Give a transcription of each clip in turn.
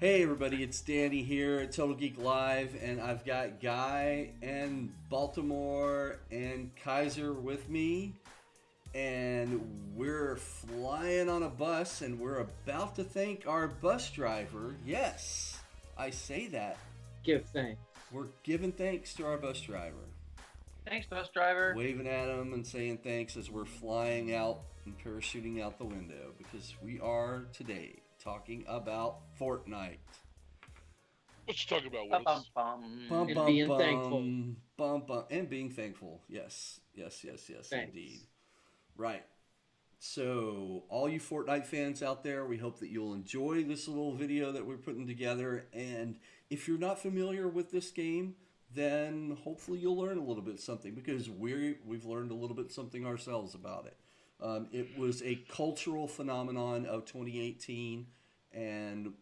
Hey everybody, it's Danny here at Total Geek Live, and I've got Guy and Baltimore and Kaiser with me, and we're flying on a bus, and we're about to thank our bus driver. Yes, I say that. Give thanks. We're giving thanks to our bus driver, Thanks, bus driver. waving at him and saying thanks as we're flying out and parachuting out the window, because we are today talking about Fortnite. What you talking about, Bum, Willis? bum, Bum, And bum, being bum, thankful. bum, bum, and being thankful. Yes, yes, yes, yes, Thanks. indeed. Right. So, all you Fortnite fans out there, we hope that you'll enjoy this little video that we're putting together. And if you're not familiar with this game, then hopefully you'll learn a little bit something, because we've learned a little bit something ourselves about it. It was a cultural phenomenon of 2018, and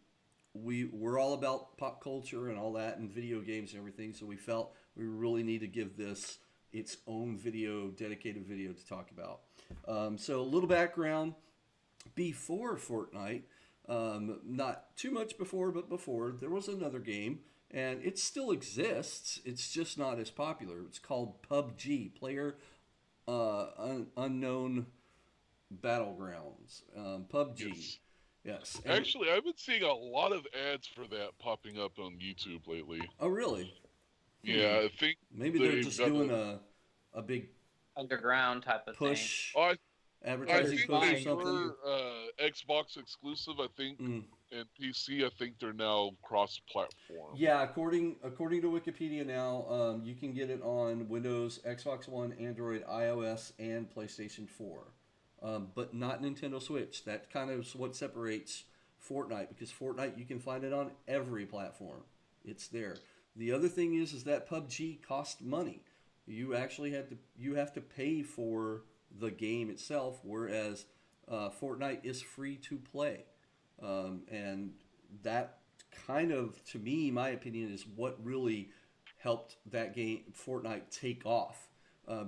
we're all about pop culture and all that and video games and everything, so we felt we really need to give this its own dedicated video to talk about. So a little background before Fortnite, not too much before, but before, there was another game, and it still exists. It's just not as popular. It's called PUBG, Player Unknown Battlegrounds. PUBG. Yes. Yes. Actually, I've been seeing a lot of ads for that popping up on YouTube lately. Oh, really? Yeah, I think Maybe they're they've just got doing a big underground type of push, Oh, I advertising think push or they something. were Xbox exclusive. I think, Mm. and PC. I think they're now cross-platform. Yeah, according to Wikipedia now, you can get it on Windows, Xbox One, Android, iOS, and PlayStation 4, but not Nintendo Switch. That kind of is what separates Fortnite, because Fortnite you can find it on every platform. It's there. The other thing is that PUBG cost money. You have to pay for the game itself, whereas Fortnite is free to play, and that kind of, to me, my opinion, is what really helped that game Fortnite take off,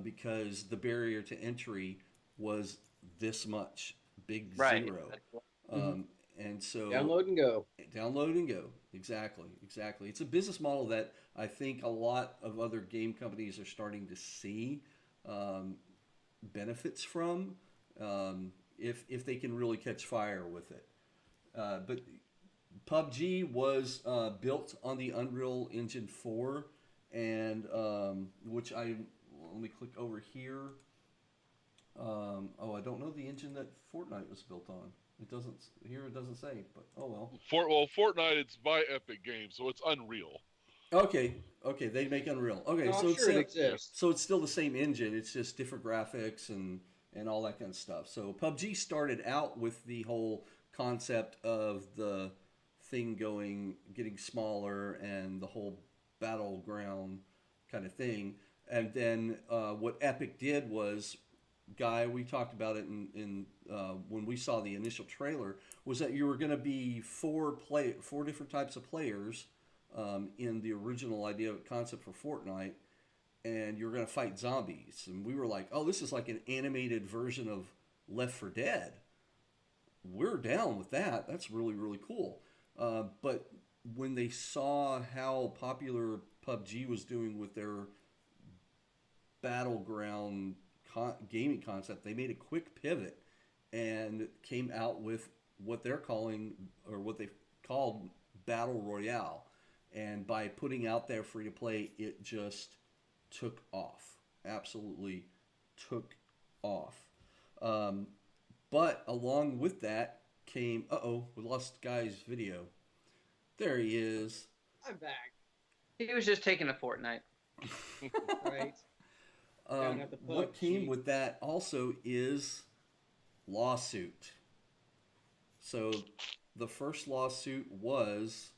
because the barrier to entry was this much, big right. zero. Mhm. And so Download and go. download and go. Exactly, exactly. It's a business model that I think a lot of other game companies are starting to see benefits from, if they can really catch fire with it. But PUBG was built on the Unreal Engine 4, and which let me click over here. I don't know the engine that Fortnite was built on. It doesn't here. It doesn't say, but oh well. Fortnite, it's by Epic Games, so it's Unreal. Okay, okay, they make Unreal. Okay, No, so I'm sure it exists. so it's still the same engine. It's just different graphics and all that kind of stuff. So PUBG started out with the whole concept of the thing getting smaller, and the whole battleground kind of thing. And then what Epic did was, Guy, we talked about it in when we saw the initial trailer, was that you were going to be four different types of players, in the original idea concept for Fortnite, and you're going to fight zombies. And we were like, oh, this is like an animated version of Left 4 Dead. We're down with that. That's really, really cool. But when they saw how popular PUBG was doing with their battleground gaming concept, they made a quick pivot and came out with what they're calling, or what they've called, Battle Royale. And by putting out there free to play, it just took off. Absolutely took off. But along with that came, we lost Guy's video. There he is. I'm back. He was just taking a Fortnite. Right. Down at the What PUBG. came with that also is lawsuit. So the first lawsuit was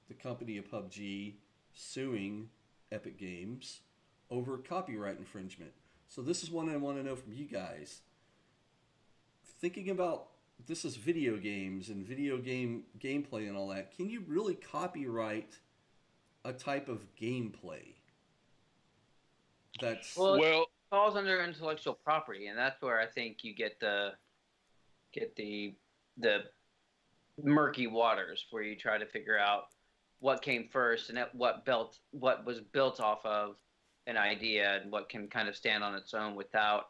the company of PUBG suing Epic Games over copyright infringement. So this is one I want to know from you guys. Thinking about, this is video games and video game gameplay and all that. Can you really copyright a type of gameplay that's Well, Well, it falls under intellectual property, and that's where I think you get the murky waters where you try to figure out what came first and what was built off of an idea and what can kind of stand on its own without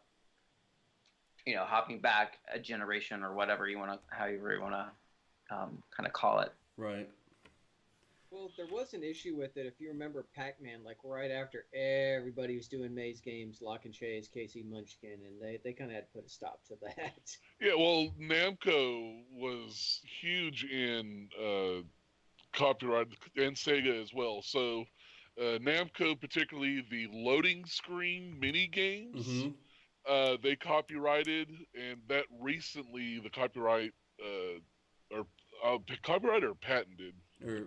hopping back a generation or whatever however you want to kind of call it. Right. Well, there was an issue with it, if you remember Pac-Man, like right after everybody was doing maze games, Lock and Chase, Casey Munchkin, and they kind of had to put a stop to that. Yeah, well, Namco was huge in copyright, and Sega as well. So Namco, particularly the loading screen mini games, they copyrighted, and that recently the copyright or copyright or patented,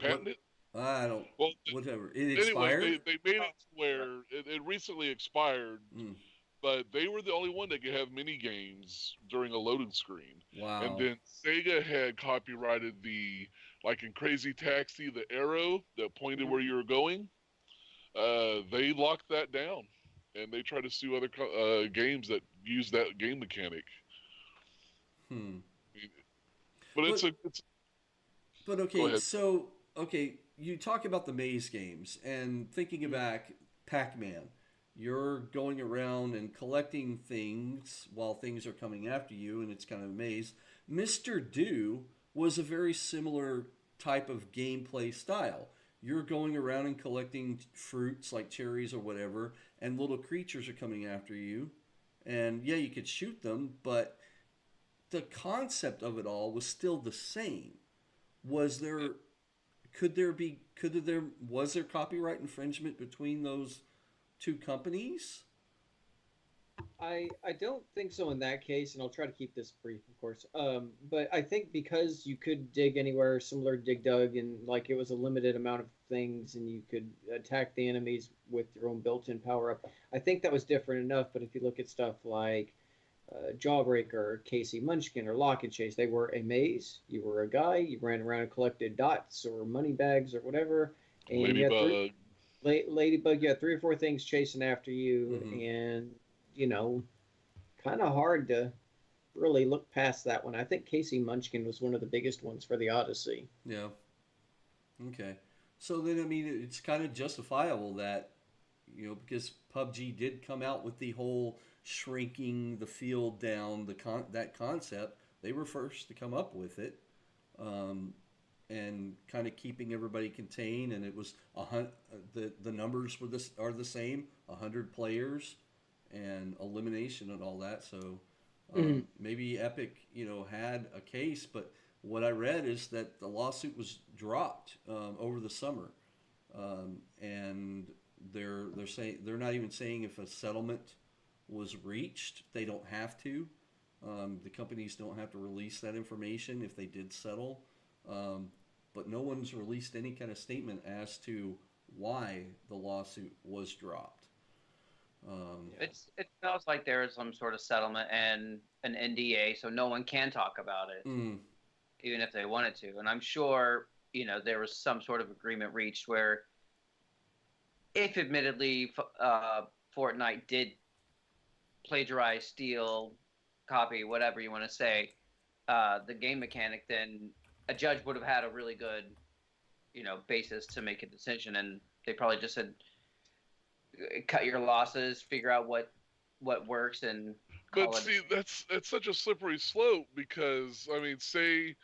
patented. I don't. Well, whatever. It expired. Anyway, they made it where it recently expired, but they were the only one that could have mini games during a loading screen. Wow. And then Sega had copyrighted like in Crazy Taxi, the arrow that pointed where you were going. They locked that down, and they tried to sue other games that use that game mechanic. But it's. But okay, so you talk about the maze games, and thinking back, Pac-Man. You're going around and collecting things while things are coming after you, and it's kind of a maze. Mr. Do was a very similar type of gameplay style. You're going around and collecting fruits like cherries or whatever, and little creatures are coming after you. And yeah, you could shoot them, but the concept of it all was still the same. Was there copyright infringement between those two companies? I don't think so in that case, and I'll try to keep this brief, of course. But I think because you could dig anywhere, similar to Dig Dug, and like it was a limited amount of things, and you could attack the enemies with your own built-in power-up. I think that was different enough. But if you look at stuff like Jawbreaker, Casey Munchkin, or Lock and Chase, they were a maze. You were a guy. You ran around and collected dots or money bags or whatever. And Ladybug. Ladybug, you had 3 or 4 things chasing after you, and kind of hard to really look past that one. I think Casey Munchkin was one of the biggest ones for the Odyssey. Yeah. Okay. So then, I mean, it's kind of justifiable that, because PUBG did come out with the whole shrinking the field down, that concept. They were first to come up with it. And kind of keeping everybody contained, and it was the numbers are the same, 100 players, and elimination and all that. So maybe Epic, had a case, but what I read is that the lawsuit was dropped over the summer, and they're saying they're not even saying if a settlement was reached. They don't have to. The companies don't have to release that information if they did settle. But no one's released any kind of statement as to why the lawsuit was dropped. It sounds like there is some sort of settlement and an NDA, so no one can talk about it, even if they wanted to. And I'm sure there was some sort of agreement reached where, if admittedly Fortnite did plagiarize, steal, copy, whatever you want to say, the game mechanic, then a judge would have had a really good, basis to make a decision, and they probably just said, cut your losses, figure out what works, and call But it. see, that's such a slippery slope because I mean, say,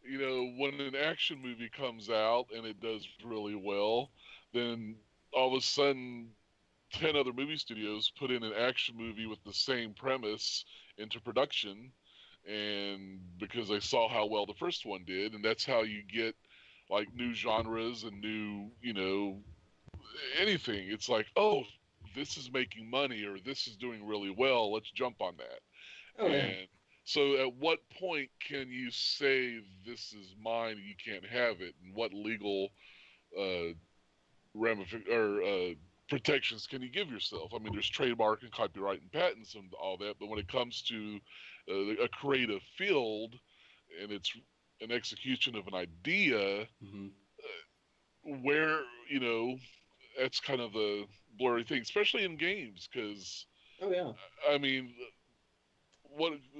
when an action movie comes out and it does really well, then all of a sudden 10 other movie studios put in an action movie with the same premise into production, and because they saw how well the first one did, and that's how you get like new genres and new, anything. It's like, oh, this is making money, or this is doing really well, let's jump on that. Oh, yeah. And so at what point can you say this is mine and you can't have it, and what legal protections can you give yourself? I mean, there's trademark and copyright and patents and all that, but when it comes to a creative field and it's an execution of an idea, where, that's kind of the blurry thing, especially in games, because, Oh, yeah. I mean,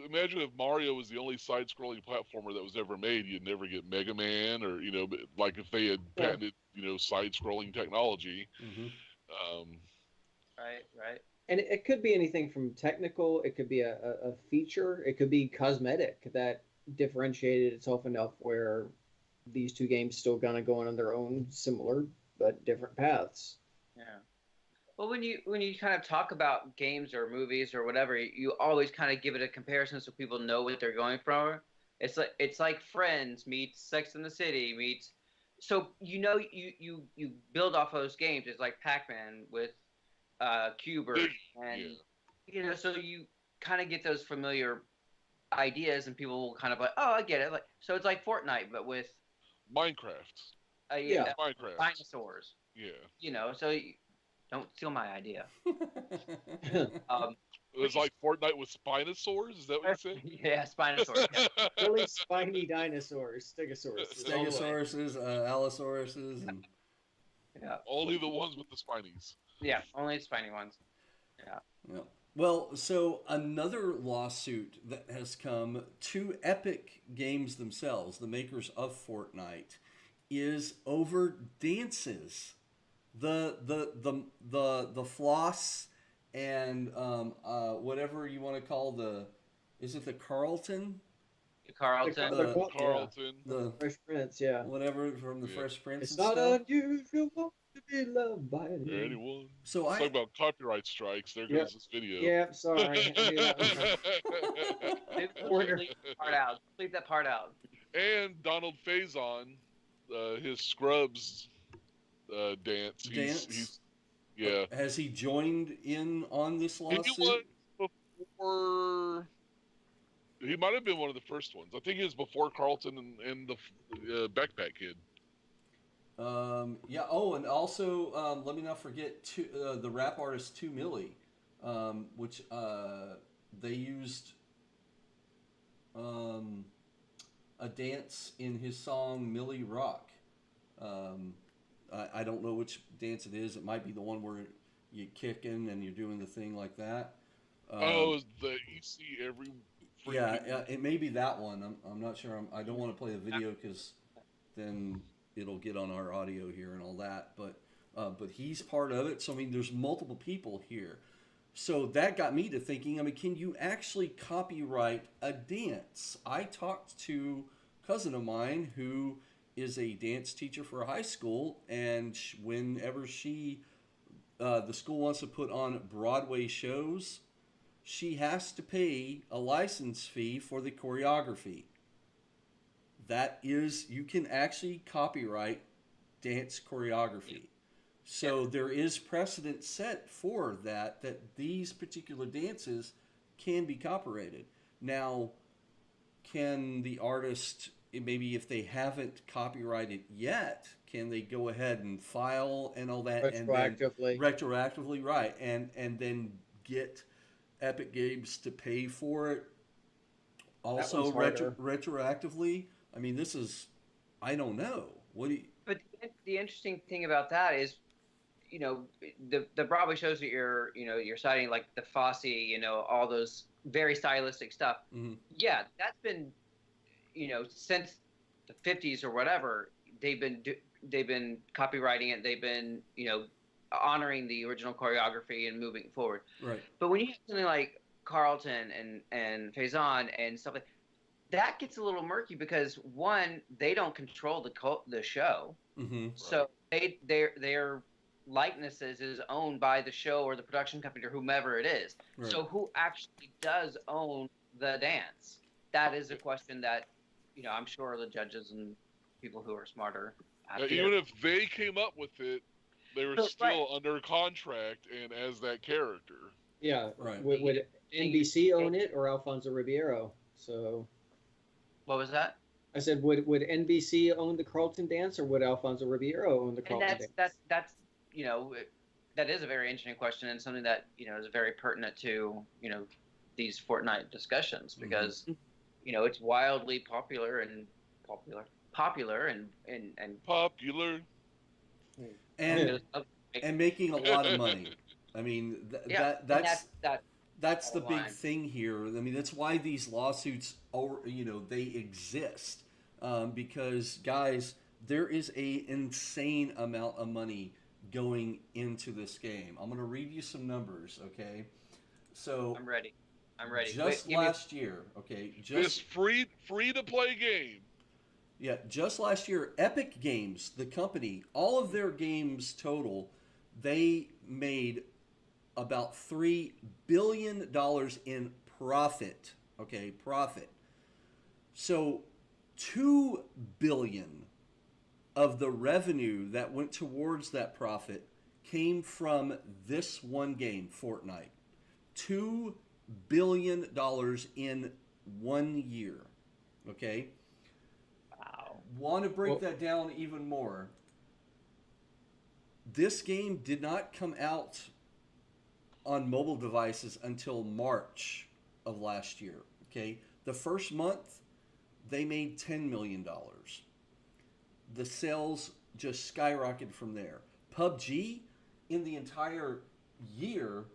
Imagine if Mario was the only side-scrolling platformer that was ever made. You'd never get Mega Man, or like if they had patented side-scrolling technology. Mm-hmm. Right. And it could be anything from technical. It could be a feature. It could be cosmetic that differentiated itself enough where these two games still gonna go on their own similar but different paths. Yeah. Well, when you kind of talk about games or movies or whatever, you always kind of give it a comparison so people know what they're going for. It's like Friends meets Sex and the City meets. So you build off those games. It's like Pac-Man with Cuber, and so you kind of get those familiar ideas, and people will kind of like, oh, I get it. Like, so it's like Fortnite, but with Minecraft. Minecraft. Dinosaurs. Yeah. So don't steal my idea. It was like Fortnite with Spinosaurs? Is that what you said? Yeah, Spinosaurs. Yeah. Really spiny dinosaurs, Stegosauruses. Allosauruses, and only the ones with the spinies. Yeah, only spiny ones. Yeah. Well, so another lawsuit that has come to Epic Games themselves, the makers of Fortnite, is over dances. The floss and whatever you want to call is it the Carlton? Carlton. The Fresh Prince, yeah. Whatever from the Fresh Prince. It's and not stuff. unusual to be loved by anyone. So talk about copyright strikes. There goes this video. Yeah, sorry. Leave that part out. And Donald Faison, his Scrubs dance. He's Has he joined in on this lawsuit? He was before. He might have been one of the first ones. I think he was before Carlton and the Backpack Kid. Yeah. Oh, and also let me not forget the rap artist 2 Milli, which they used a dance in his song Millie Rock. I don't know which dance it is. It might be the one where you're kicking and you're doing the thing like that. You see every. Yeah, it may be that one. I'm not sure. I don't want to play the video because then it'll get on our audio here and all that. But he's part of it. So I mean, there's multiple people here. So that got me to thinking. I mean, can you actually copyright a dance? I talked to a cousin of mine who is a dance teacher for a high school, and whenever the school wants to put on Broadway shows, she has to pay a license fee for the choreography. That is, you can actually copyright dance choreography. So there is precedent set for that these particular dances can be copyrighted. Now, can the artist, maybe if they haven't copyrighted yet, can they go ahead and file and all that? Retroactively, right. And then get Epic Games to pay for it. Also, retroactively. I mean, this is, I don't know. What do you? But the interesting thing about that is, the Broadway shows that you're citing, like the Fosse, all those very stylistic stuff. Mm-hmm. Yeah, that's been, since the 50s or whatever. They've been copywriting it. They've been, honoring the original choreography and moving forward. Right. But when you have something like Carlton and Faison and stuff like that, gets a little murky because one, they don't control the show. Mm-hmm. So their likenesses is owned by the show or the production company or whomever it is. Right. So who actually does own the dance? That is a question that, I'm sure the judges and people who are smarter. Even if they came up with it, they were still under contract and as that character. Yeah, right. Would NBC own it or Alfonso Ribeiro? So, what was that? I said, would NBC own the Carlton dance or would Alfonso Ribeiro own the Carlton dance? That's that is a very interesting question and something that is very pertinent to these Fortnite discussions because it's wildly popular and and making a lot of money. I mean, that's that's the big online. thing here. I mean, that's why these lawsuits, they exist, because guys, there is a insane amount of money going into this game. I'm going to read you some numbers, okay? So I'm ready. I'm ready. just Wait, give me. last year, okay, This free to play game. yeah, just last year, Epic Games, the company, all of their games total, they made about $3 billion in profit. Okay, profit. So 2 billion of the revenue that went towards that profit came from this one game, Fortnite. $2 billion in 1 year. Okay? Wow. Want to break that down even more? This game did not come out on mobile devices until March of last year. Okay, the first month they made $10 million. The sales just skyrocketed from there. PUBG in the entire year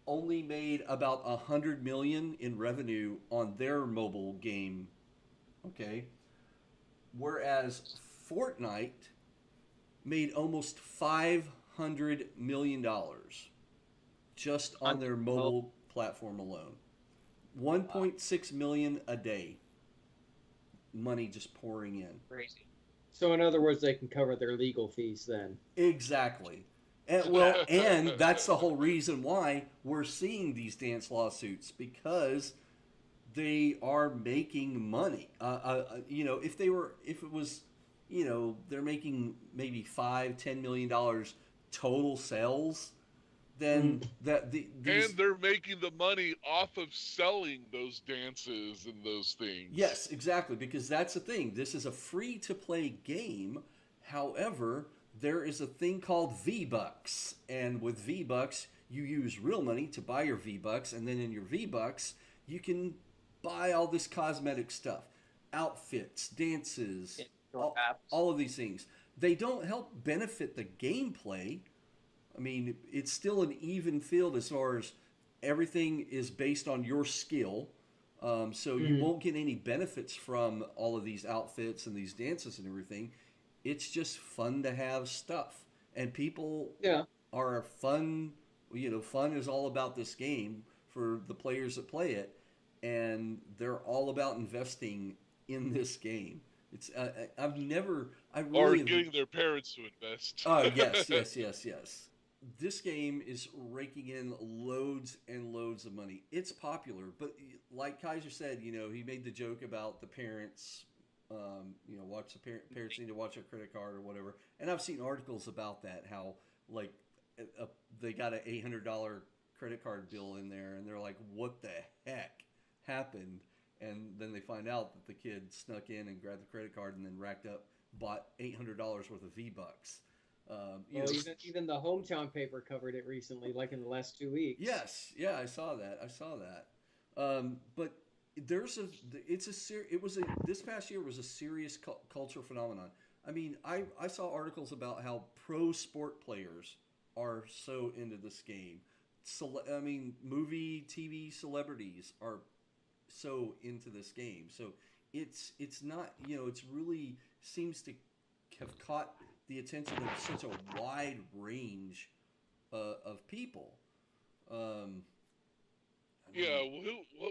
only made about 100 million in revenue on their mobile game. Okay, whereas Fortnite made almost $500 million just on their mobile platform alone. 1.6 million a day. Money just pouring in. Crazy. So in other words, they can cover their legal fees then. Exactly. And that's the whole reason why we're seeing these dance lawsuits, because they are making money. If it was, they're making maybe $5-10 million total sales, then these, And they're making the money off of selling those dances and those things. yes, exactly, because that's the thing. This is a free-to-play game. However, there is a thing called VBucks, and with VBucks, you use real money to buy your VBucks, and then in your VBucks, you can buy all this cosmetic stuff, outfits, dances, all of these things. They don't help benefit the gameplay. I mean, it's still an even field as far as everything is based on your skill. So you won't get any benefits from all of these outfits and these dances and everything. It's just fun to have stuff. And people are fun. Fun is all about this game for the players that play it. And they're all about investing in this game. It's Or getting their parents to invest. Oh, yes. This game is raking in loads and loads of money. It's popular, but like Kaiser said, he made the joke about the parents, watch the parents need to watch their credit card or whatever. And I've seen articles about that, how like they got an $800 credit card bill in there, and they're like, "What the heck happened?" And then they find out that the kid snuck in and grabbed the credit card and then bought $800 worth of VBucks. Even the hometown paper covered it recently, like in the last 2 weeks. Yes, yeah, I saw that. But this past year was a serious cultural phenomenon. I mean, I saw articles about how pro sport players are so into this game. Movie, TV celebrities are so into this game. So it's not, it's really seems to have caught the attention of such a wide range of people. What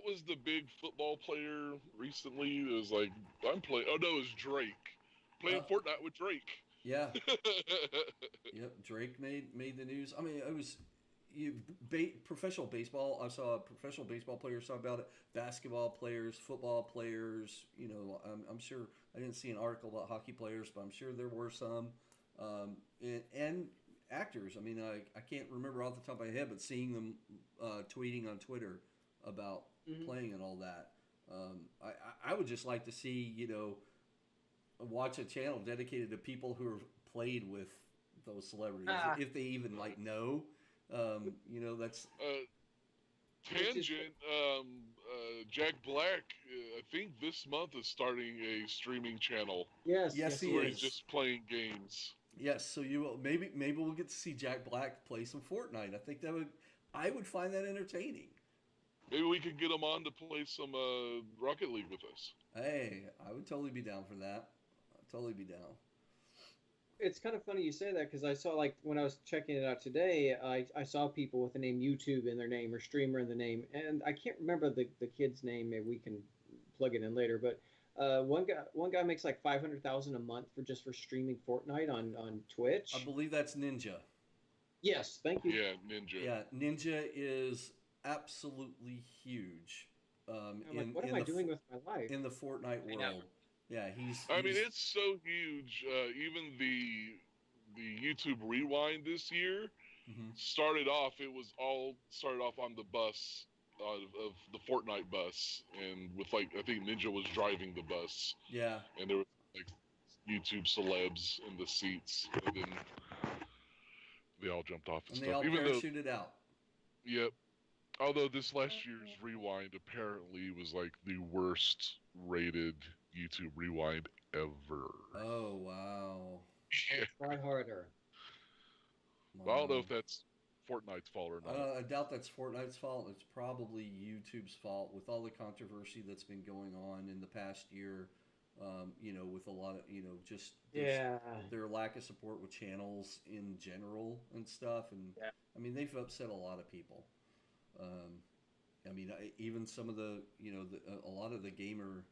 was the big football player recently? It was like, I'm playing. Oh no, it was Drake playing Fortnite with Drake. Yeah. Yep, Drake made the news. I mean, it was professional baseball. I saw professional baseball players talk about it. Basketball players, football players. I'm sure I didn't see an article about hockey players, but I'm sure there were some. And actors. I mean, I can't remember off the top of my head, but seeing them tweeting on Twitter about playing and all that. I would just like to see, watch a channel dedicated to people who have played with those celebrities, if they even know. That's tangent. Jack Black, I think this month is starting a streaming channel. Yes, he where is he's just playing games. Yes, so you will maybe we'll get to see Jack Black play some Fortnite. I think I would find that entertaining. Maybe we could get him on to play some Rocket League with us. Hey, I would totally be down for that. I'd totally be down. It's kind of funny you say that because I saw, like, when I was checking it out today, I saw people with the name YouTube in their name or streamer in the name, and I can't remember the kid's name. Maybe we can plug it in later. But one guy makes like 500,000 a month for streaming Fortnite on Twitch. I believe that's Ninja. Yes, thank you. Yeah, Ninja. Yeah, Ninja is absolutely huge. I'm like, what am I doing with my life? in the Fortnite world? Yeah, I mean, it's so huge. Even the YouTube Rewind this year started off. It was all started off on the bus of the Fortnite bus, and with like I think Ninja was driving the bus. Yeah, and there was like YouTube celebs in the seats, and then they all jumped off and and stuff. they all Even parachuted out. Yep. Although this last year's Rewind apparently was like the worst rated YouTube Rewind ever. Oh wow! Yeah. Try harder. I don't know if that's Fortnite's fault or not. I doubt that's Fortnite's fault. It's probably YouTube's fault with all the controversy that's been going on in the past year. With a lot of, just their lack of support with channels in general and stuff. And I mean, they've upset a lot of people. I mean, even some of the, a lot of the gamers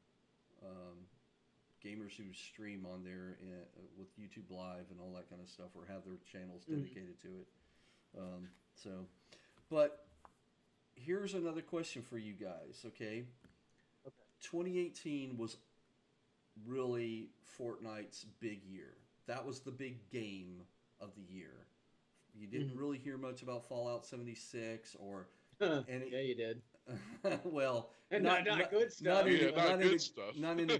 who stream on there with YouTube Live and all that kind of stuff, or have their channels dedicated to it. But here's another question for you guys, okay? 2018 was really Fortnite's big year. That was the big game of the year. You didn't really hear much about Fallout 76 or any. Yeah, you did. Well, and not good stuff. Not in a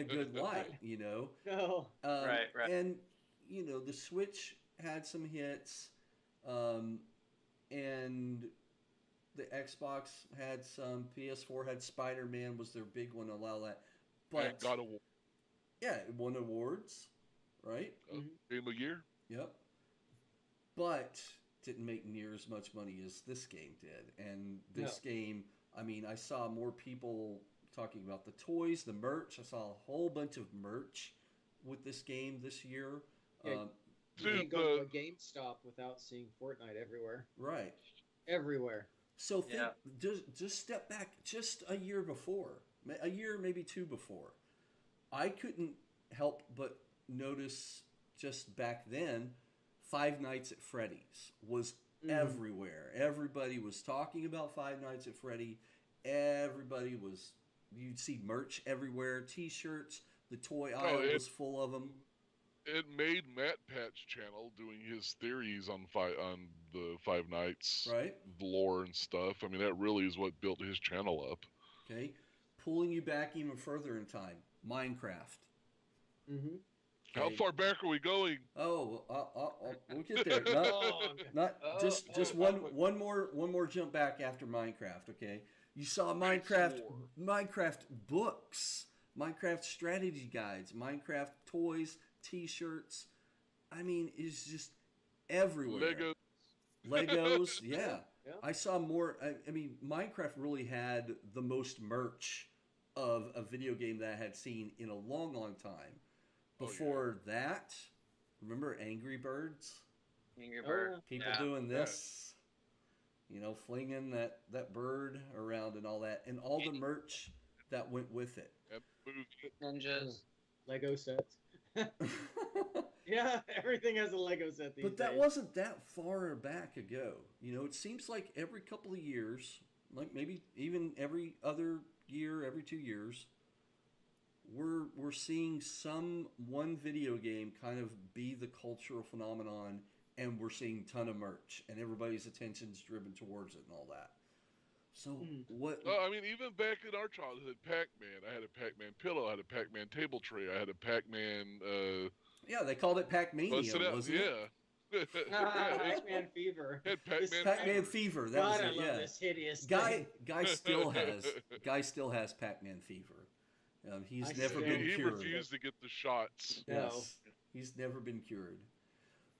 good light, No. Right. And the Switch had some hits, and the Xbox had some. PS4 had Spider-Man was their big one. Allow that, but got a it won awards, right? Game of Year. Yep. But didn't make near as much money as this game did. And this game, I mean, I saw more people talking about the toys, the merch. I saw a whole bunch of merch with this game this year. You can't go to a GameStop without seeing Fortnite everywhere. Right. Everywhere. So just step back just a year before, a year, maybe two before. I couldn't help but notice just back then, Five Nights at Freddy's was everywhere. Everybody was talking about Five Nights at Freddy. You'd see merch everywhere, T-shirts. The toy aisle was full of them. It made Matt Pat's channel doing his theories on the Five Nights lore and stuff. I mean, that really is what built his channel up. Okay, pulling you back even further in time, Minecraft. Mm-hmm. How far back are we going? Oh, we'll get there. Just one more jump back after Minecraft. Okay, you saw Minecraft books, Minecraft strategy guides, Minecraft toys, T-shirts. I mean, it's just everywhere. Legos, yeah. I saw more. I mean, Minecraft really had the most merch of a video game that I had seen in a long, long time. Before that, remember Angry Birds? Angry Bird. People doing this, flinging that bird around and all that, and all the merch that went with it. Ninjas. Lego sets. Yeah, everything has a Lego set these days. But that wasn't that far back ago. It seems like every couple of years, like maybe even every other year, every 2 years, we're seeing one video game kind of be the cultural phenomenon, and we're seeing a ton of merch, and everybody's attention's driven towards it and all that. So what? I mean, even back in our childhood, Pac-Man. I had a Pac-Man pillow. I had a Pac-Man table tray. I had a Pac-Man. Yeah, they called it Pac-Mania, wasn't it? Pac-Man Fever. Pac-Man Fever. That was it. I love this hideous Guy still has Pac-Man Fever. He's never been cured. He refused to get the shots. Yes, he's never been cured.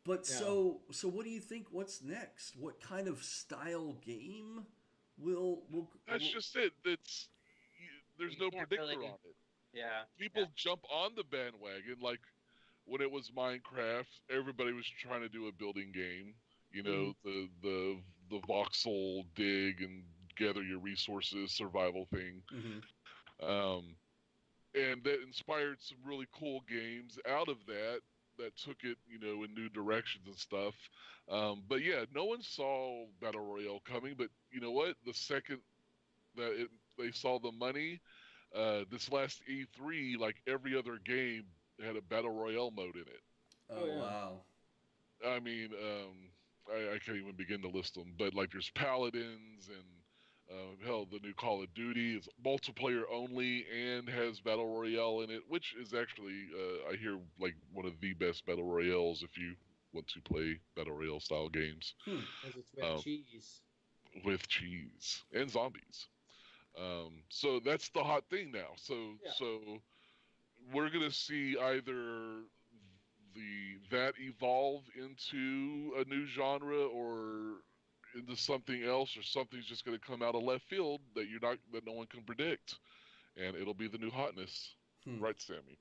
But so what do you think? What's next? What kind of style game That's just it. There's You no can't predictor really- on it. Yeah. People jump on the bandwagon. Like when it was Minecraft, everybody was trying to do a building game. You know, the voxel dig and gather your resources survival thing. Um, and that inspired some really cool games out of that took it, in new directions and stuff. But yeah, no one saw Battle Royale coming. But you know what? The second that they saw the money, this last E3, like every other game had a Battle Royale mode in it. Oh, yeah. Wow. I mean, I can't even begin to list them, but like there's Paladins and hell, the new Call of Duty is multiplayer only and has Battle Royale in it, which is actually, I hear, like one of the best Battle Royales if you want to play Battle Royale style games. Because it's with cheese. With cheese and zombies. So that's the hot thing now. So we're gonna see either that evolve into a new genre or into something else, or something's just going to come out of left field that no one can predict, and it'll be the new hotness. Right, Sammy?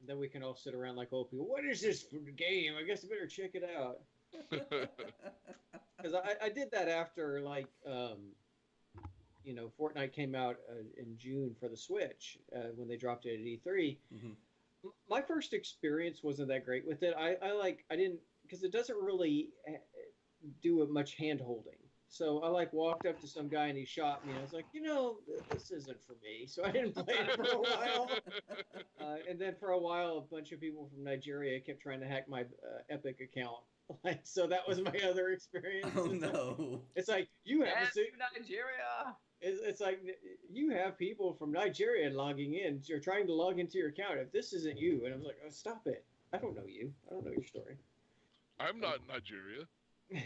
Then we can all sit around like old people. What is this for the game? I guess I better check it out. Because I did that after Fortnite came out in June for the Switch when they dropped it at E3. My first experience wasn't that great with it. I didn't, because it doesn't really do much hand holding. So I walked up to some guy and he shot me and I was like, this isn't for me. So I didn't play it for a while. And then for a while, a bunch of people from Nigeria kept trying to hack my Epic account. So that was my other experience. Oh no! It's like you have Nigeria. It's like you have people from Nigeria logging in. You're trying to log into your account. If this isn't you, and I was like, oh, stop it! I don't know you. I don't know your story. I'm not in Nigeria.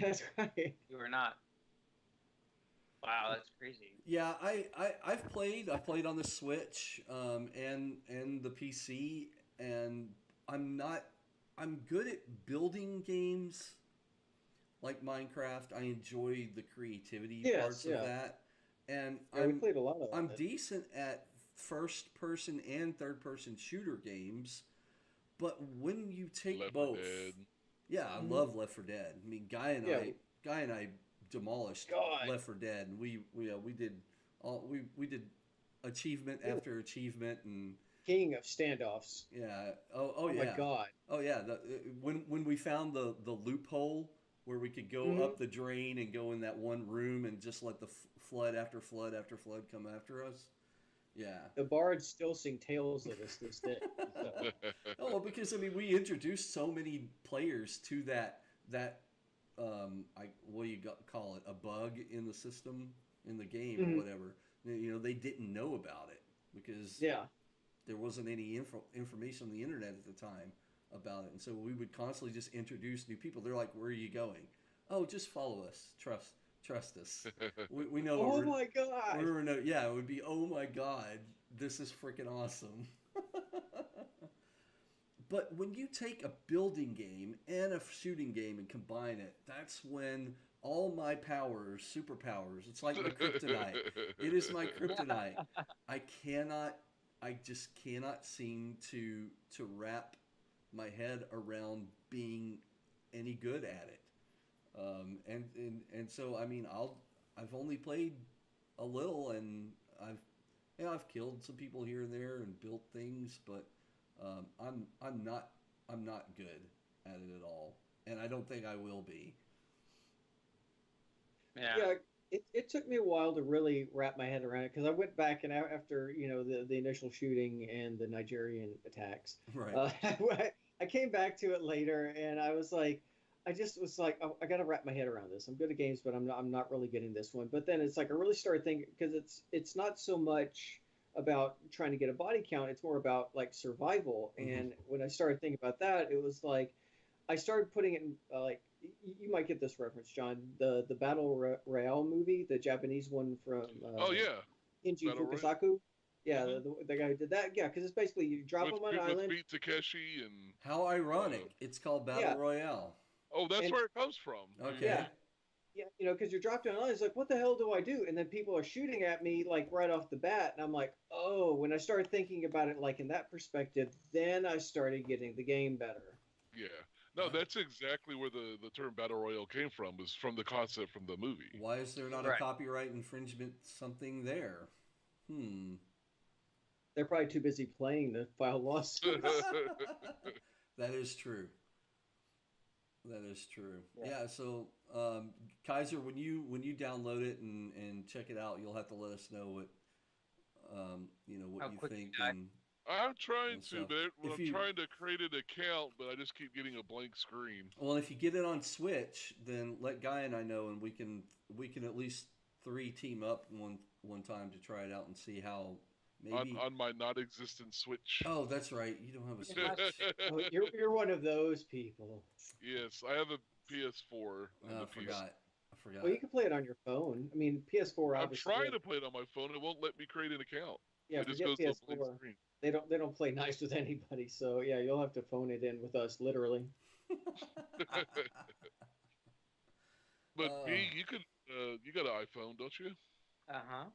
That's right. You are not. Wow, that's crazy. Yeah, I've played on the Switch and the PC, and I'm good at building games like Minecraft. I enjoy the creativity parts of that. And we played a lot of I'm decent at first person and third person shooter games, but when you take Left both, 4 Dead. yeah, I love Left 4 Dead. I mean, Guy and I demolished Left 4 Dead, and we did achievement after achievement, and King of standoffs. yeah, oh yeah, my god, oh yeah. When we found the loophole where we could go up the drain and go in that one room and just let the flood after flood after flood come after us. Yeah. The bards still sing tales of us this day. So. Oh, because I mean, we introduced so many players to that what do you call it, a bug in the system, in the game or whatever. They didn't know about it because there wasn't any information on the internet at the time about it, and so we would constantly just introduce new people. They're like, "Where are you going?" "Oh, just follow us. Trust us. We know." Oh my god! It would be, "Oh my god, this is freaking awesome." But when you take a building game and a shooting game and combine it, that's when all my superpowers, it's like my kryptonite. It is my kryptonite. I just cannot seem to wrap my head around being any good at it. And so I mean, I've only played a little, and I've killed some people here and there and built things, but I'm not good at it at all, and I don't think I will be. Yeah. It took me a while to really wrap my head around it, because I went back and after the initial shooting and the Nigerian attacks. Right. I came back to it later, and I was like, I just was like, oh, I got to wrap my head around this. I'm good at games, but I'm not really getting this one. But then it's like I really started thinking, because it's not so much about trying to get a body count. It's more about like survival. And when I started thinking about that, it was like I started putting it in like, you might get this reference, John, the Battle Royale movie, the Japanese one from Shinji Fukasaku. Yeah, the guy who did that. Yeah, because it's basically you drop them on an island. Beat Takeshi and how ironic! It's called Battle Royale. Oh, that's where it comes from. Okay. Yeah, because you're dropped down on it's like, what the hell do I do? And then people are shooting at me like right off the bat, and I'm like, oh. When I started thinking about it like in that perspective, then I started getting the game better. Yeah. No, that's exactly where the term battle royale came from. Was from the concept from the movie. Why is there not a Right. copyright infringement something there? They're probably too busy playing to file lawsuits. That is true. That is true. Yeah. Yeah. So, Kaiser, when you download it and check it out, you'll have to let us know what what How you quick think you die. I'm trying and to, stuff. but If I'm you trying to create an account, but I just keep getting a blank screen. well, if you get it on Switch, then let Guy and I know, and we can at least three team up one time to try it out and see how maybe. On my non-existent Switch. Oh, that's right. You don't have a Yeah. Switch. Oh, you're one of those people. Yes, I have a PS4 and Oh, I the PC. forgot. I forgot. Well, you can play it on your phone. I mean, PS4 I'm obviously. trying to play it on my phone. It won't let me create an account. Yeah, It just forget goes to a blank PS4. screen. They don't play nice with anybody. So yeah, you'll have to phone it in with us, literally. But Uh, P, you got an iPhone, don't you? Uh-huh.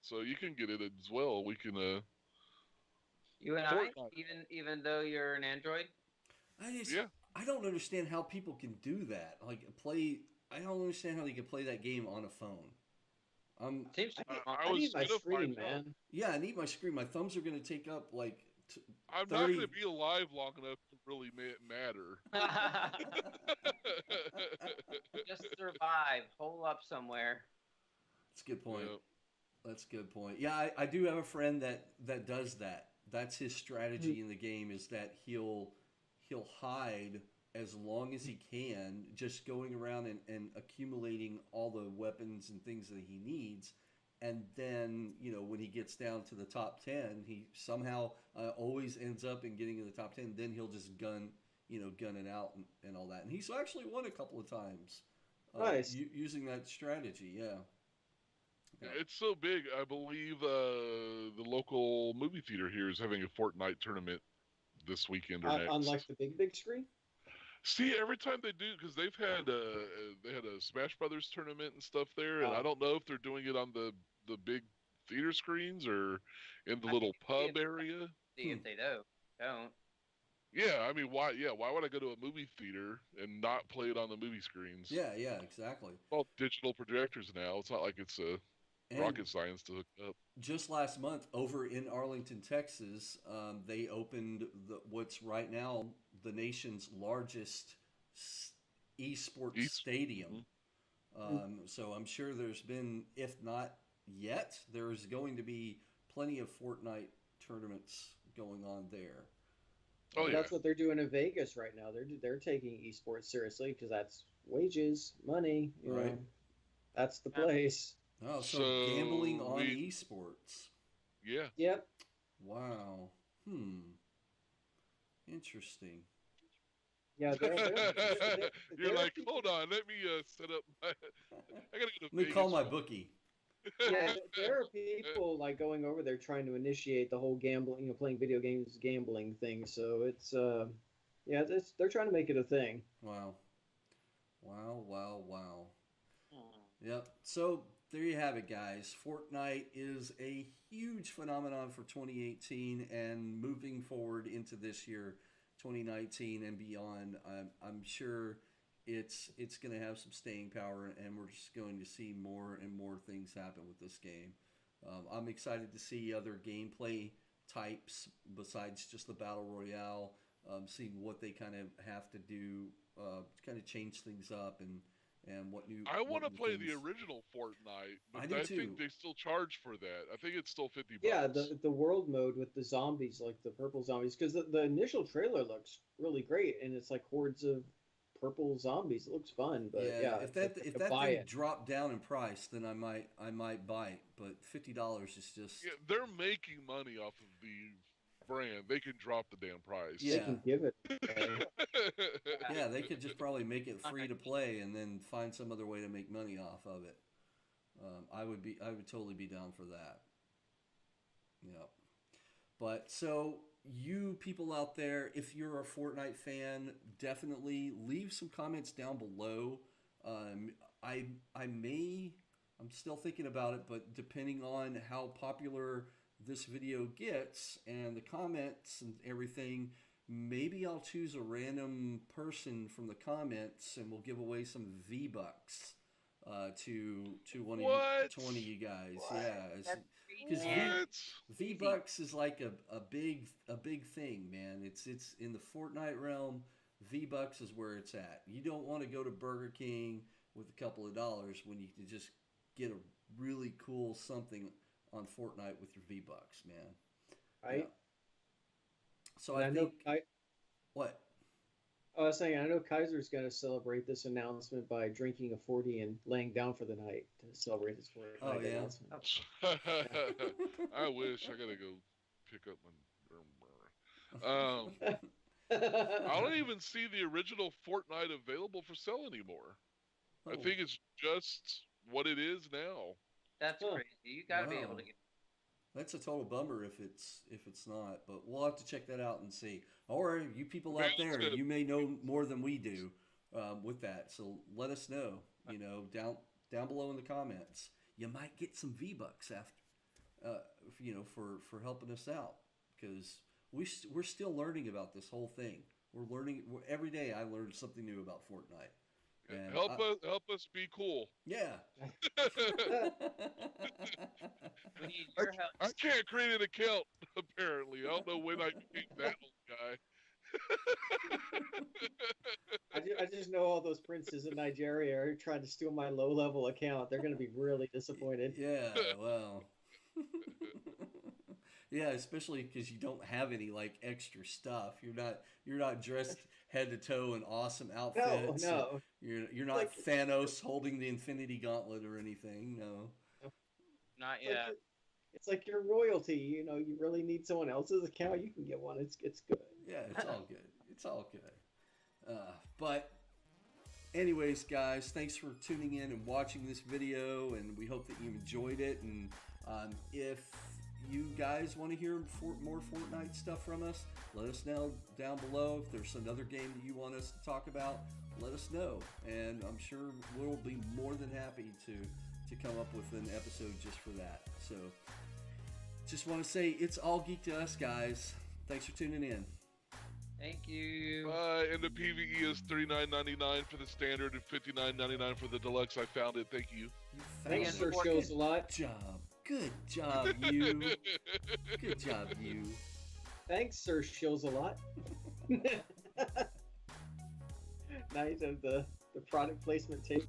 So you can get it as well. We can You and I, Fortnite. even though you're an Android. Yeah. I don't understand how people can do that. Like play. I don't understand how they can play that game on a phone. Seems to be I I was need my gonna screen, find out. man. Yeah, I need my screen. My thumbs are going to take up like I'm not 30. going to be alive long enough to really matter. Just survive. Hole up somewhere. That's a good point. Yeah. That's a good point. Yeah, I do have a friend that does that. That's his strategy in the game is that he'll hide as long as he can, just going around and accumulating all the weapons and things that he needs. And then, when he gets down to the top 10, he somehow always ends up in getting in the top 10. Then he'll just gun it out and all that. And he's actually won a couple of times Nice. using that strategy. Yeah. It's so big. I believe the local movie theater here is having a Fortnite tournament this weekend or next. On like the big screen. See, every time they do, because they had a Smash Brothers tournament and stuff there, and Oh. I don't know if they're doing it on the big theater screens or in the I little think pub it's- area. See if they don't. Yeah, I mean, why? Yeah, why would I go to a movie theater and not play it on the movie screens? Yeah, exactly. All digital projectors now. It's not like it's a And rocket science to hook up. just last month, over in Arlington, Texas, they opened what's right now the nation's largest esports stadium. So I'm sure there's been, if not yet, there's going to be plenty of Fortnite tournaments going on there. Oh yeah, That's what they're doing in Vegas right now. They're taking esports seriously because that's wages, money. You Right. know, that's the place. Oh, so So gambling on we- esports. yeah. Yep. Wow. Interesting. Yeah. You're like, hold on, let me set up. I gotta go to Let me Vegas call my real bookie. Yeah, there are people like going over there trying to initiate the whole gambling, playing video games gambling thing. So it's they're trying to make it a thing. Wow. Wow. Hmm. Yep. So there you have it, guys. Fortnite is a huge phenomenon for 2018 and moving forward into this year, 2019 and beyond. I'm sure it's going to have some staying power, and we're just going to see more and more things happen with this game. I'm excited to see other gameplay types besides just the battle royale. Seeing what they kind of have to do to kind of change things up and what new. I want to what new play the things. original Fortnite, but I do too. think they still charge for that. I think it's still $50. Yeah, the world mode with the zombies, like the purple zombies, because the initial trailer looks really great, and it's like hordes of purple zombies. It looks fun, but yeah, if it's that like buy thing it. dropped down in price, then I might buy it. But $50 is just Yeah, they're making money off of the brand. They can drop the damn price. Yeah. They can give it. away. yeah. They could just probably make it free to play and then find some other way to make money off of it. I would totally be down for that. Yeah. But so you people out there, if you're a Fortnite fan, definitely leave some comments down below. I'm still thinking about it, but depending on how popular this video gets and the comments and everything, maybe I'll choose a random person from the comments and we'll give away some VBucks to one of you guys. What? Yeah, because VBucks is like a big thing, man. It's in the Fortnite realm. VBucks is where it's at. You don't want to go to Burger King with a couple of dollars when you can just get a really cool something on Fortnite with your VBucks, man. Right. Yeah. So I think what? I was saying, I know Kaiser's going to celebrate this announcement by drinking a 40 and laying down for the night to celebrate his Fortnite announcement. I wish. I got to go pick up my... I don't even see the original Fortnite available for sale anymore. I think it's just what it is now. That's crazy. You got to be able to get. That's a total bummer if it's not, but we'll have to check that out and see. Or you people out there, you may know more than we do with that. So let us know. Down below in the comments. You might get some VBucks after, for helping us out, because we're still learning about this whole thing. We're learning every day. I learn something new about Fortnite. And help us be cool. Yeah. We need your help. I can't create an account, apparently. I don't know when I can beat that old guy. I just know all those princes in Nigeria are trying to steal my low-level account. They're going to be really disappointed. Yeah, well. Yeah, especially because you don't have any like extra stuff. You're not dressed head to toe in awesome outfits. No. You're not like Thanos holding the Infinity Gauntlet or anything. No. Not yet. It's like your royalty. You really need someone else's account. You can get one. It's good. Yeah, it's all good. It's all good. But anyways, guys, thanks for tuning in and watching this video, and we hope that you enjoyed it. And if you guys want to hear more Fortnite stuff from us, let us know down below. If there's another game that you want us to talk about, let us know, and I'm sure we'll be more than happy to come up with an episode just for that. So just want to say it's all geek to us, guys. Thanks for tuning in. Thank you. And the PvE is $39.99 for the standard and $59.99 for the deluxe. I found it. Thank you. Thanks, Sir Shows a lot. Good job, you. Good job, you. Thanks, Sir Shows a lot. Nice of the product placement tape.